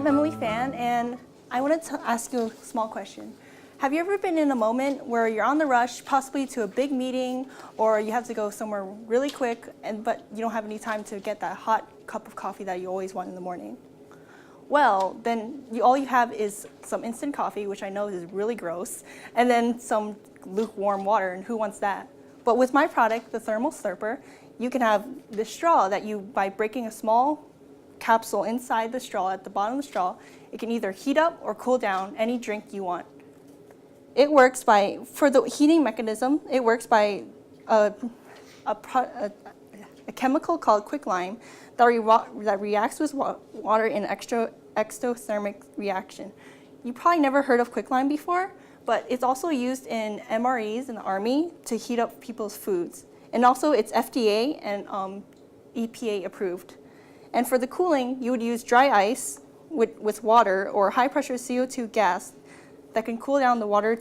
I'm Emily Fan, and I wanted to ask you a small question. Have you ever been in a moment where you're on the rush, possibly to a big meeting, or you have to go somewhere really quick, but you don't have any time to get that hot cup of coffee that you always want in the morning? Well, then all you have is some instant coffee, which I know is really gross, and then some lukewarm water, and who wants that? But with my product, the Thermal Slurper, you can have the straw that by breaking a small capsule inside the straw, at the bottom of the straw, it can either heat up or cool down any drink you want. It works for the heating mechanism, it works by a chemical called quicklime that reacts with water in exothermic reaction. You probably never heard of quicklime before, but it's also used in MREs in the Army to heat up people's foods. And also it's FDA and EPA approved. And for the cooling, you would use dry ice with water or high pressure CO2 gas that can cool down the water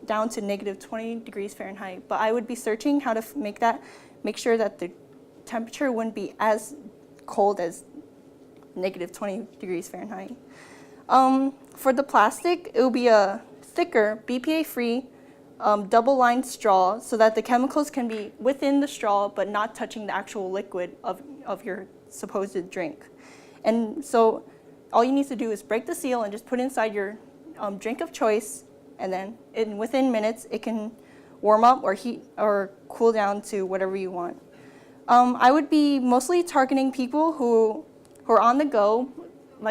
down to negative 20 degrees Fahrenheit. But I would be searching how to make sure that the temperature wouldn't be as cold as negative 20 degrees Fahrenheit. For the plastic, it will be a thicker, BPA-free, double-lined straw so that the chemicals can be within the straw but not touching the actual liquid of your supposed drink. And so all you need to do is break the seal and just put it inside your drink of choice, and then within minutes it can warm up or heat or cool down to whatever you want. I would be mostly targeting people who are on the go,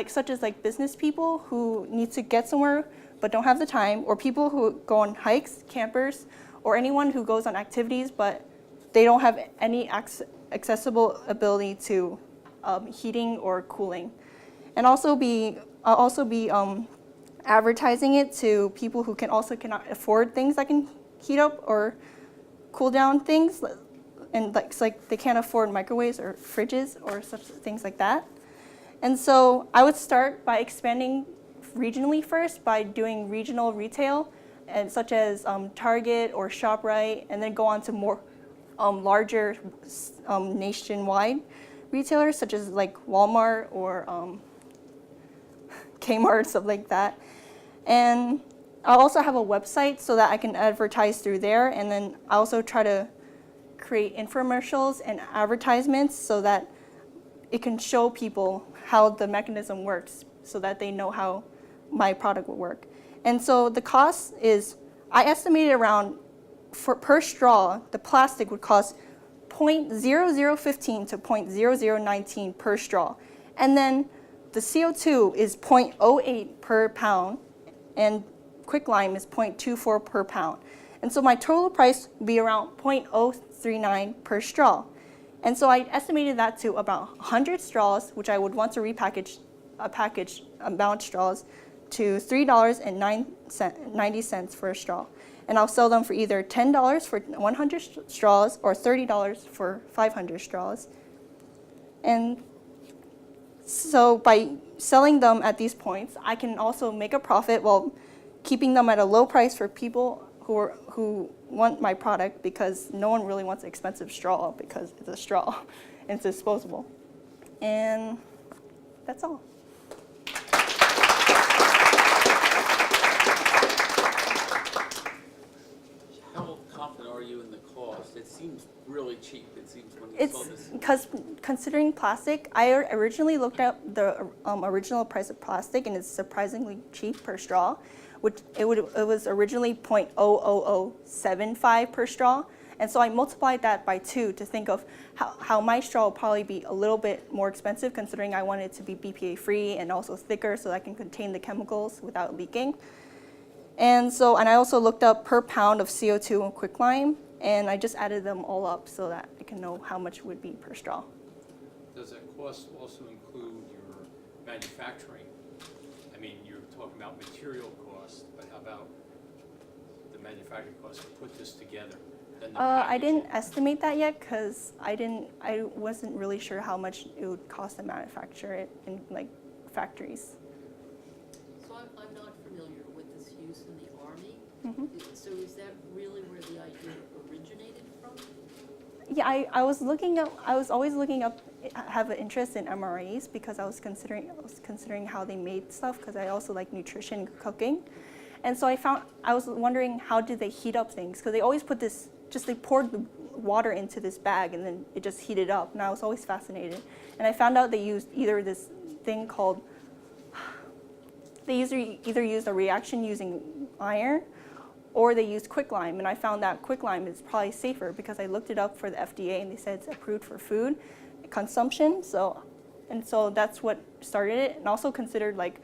such as business people who need to get somewhere but don't have the time, or people who go on hikes, campers, or anyone who goes on activities but they don't have any accessible ability to heating or cooling. And I'll also be advertising it to people who cannot afford things that can heat up or cool down things, and they can't afford microwaves or fridges or such things like that. And so I would start by expanding regionally first by doing regional retail, and such as Target or ShopRite, and then go on to more larger nationwide retailers such as Walmart or Kmart, stuff like that. And I'll also have a website so that I can advertise through there, and then I also try to create infomercials and advertisements so that it can show people how the mechanism works so that they know how my product will work. And so the cost is, I estimated around, per straw, the plastic would cost 0.0015 to 0.0019 per straw. And then the CO2 is 0.08 per pound, and quicklime is 0.24 per pound. And so my total price would be around 0.039 per straw. And so I estimated that to about 100 straws, which I would want to repackage amount straws to $3.90 for a straw. And I'll sell them for either $10 for 100 straws or $30 for 500 straws. And so by selling them at these points, I can also make a profit while keeping them at a low price for people who want my product, because no one really wants an expensive straw because it's a straw and it's disposable. And that's all. How confident are you in the cost? It seems really cheap. It seems when you saw this. Because considering plastic, I originally looked up the original price of plastic, and it's surprisingly cheap per straw. It was originally 0.00075 per straw, and so I multiplied that by 2 to think of how my straw will probably be a little bit more expensive, considering I want it to be BPA free and also thicker so that I can contain the chemicals without leaking. And I also looked up per pound of CO2 and quicklime, and I just added them all up so that I can know how much it would be per straw. Does that cost also include your manufacturing? I mean, you're talking about material costs, but how about the manufacturing costs to put this together? I didn't estimate that yet because I wasn't really sure how much it would cost to manufacture it in factories. So I'm not familiar with this use in the Army. Mm-hmm. So is that really where the idea originated from? Yeah, I was looking up. I was always looking up. Have an interest in MREs because I was considering how they made stuff because I also like nutrition cooking, and so I was wondering how did they heat up things because they always put this they poured the water into this bag and then it just heated up, and I was always fascinated, and I found out they used either this thing called either used a reaction using iron or they use quicklime, and I found that quicklime is probably safer because I looked it up for the FDA and they said it's approved for food consumption. So that's what started it, and also considered like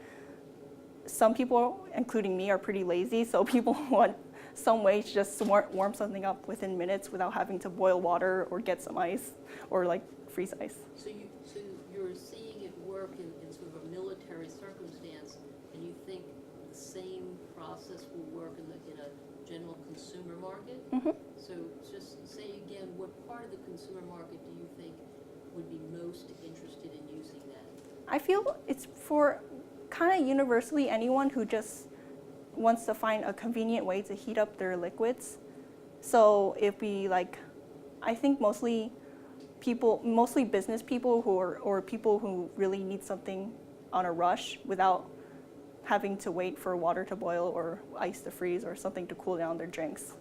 some people, including me, are pretty lazy, so people want some way to just warm something up within minutes without having to boil water or get some ice or like freeze ice. So you're seeing it work in sort of a military circumstance, and you think the same process will work in a general consumer market? Mm-hmm. So just say again, what part of the consumer market do you think would be most interested in using that? I feel it's for kind of universally anyone who just wants to find a convenient way to heat up their liquids. So if we I think mostly business people or people who really need something on a rush without having to wait for water to boil or ice to freeze or something to cool down their drinks.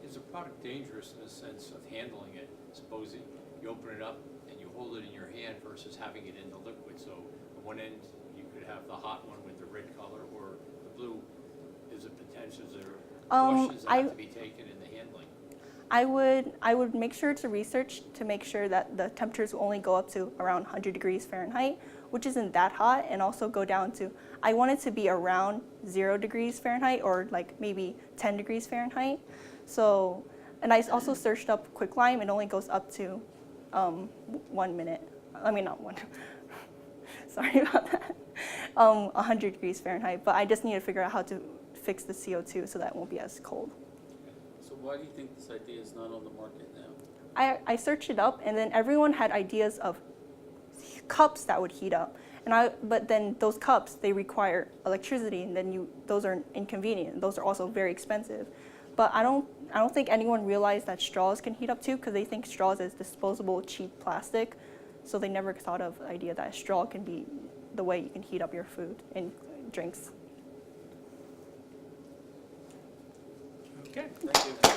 Is the product dangerous in the sense of handling it? Suppose you open it up and you hold it in your hand versus having it in the liquid. So on one end, you could have the hot one with the red color or the blue. Is it potential? Is there precautions that have to be taken in the handling? I would make sure to research to make sure that the temperatures will only go up to around 100 degrees Fahrenheit, which isn't that hot, and also go down to, I want it to be around 0 degrees Fahrenheit or like maybe 10 degrees Fahrenheit. So, and I also searched up quicklime, it only goes up to 1 minute. I mean, not one, sorry about that. 100 degrees Fahrenheit, but I just need to figure out how to fix the CO2 so that it won't be as cold. So why do you think this idea is not on the market now? I searched it up, and then everyone had ideas of cups that would heat up, but then those cups, they require electricity, and then those are inconvenient. Those are also very expensive. But I don't think anyone realized that straws can heat up too, because they think straws is disposable, cheap plastic. So they never thought of the idea that a straw can be the way you can heat up your food and drinks. Okay. Thank you.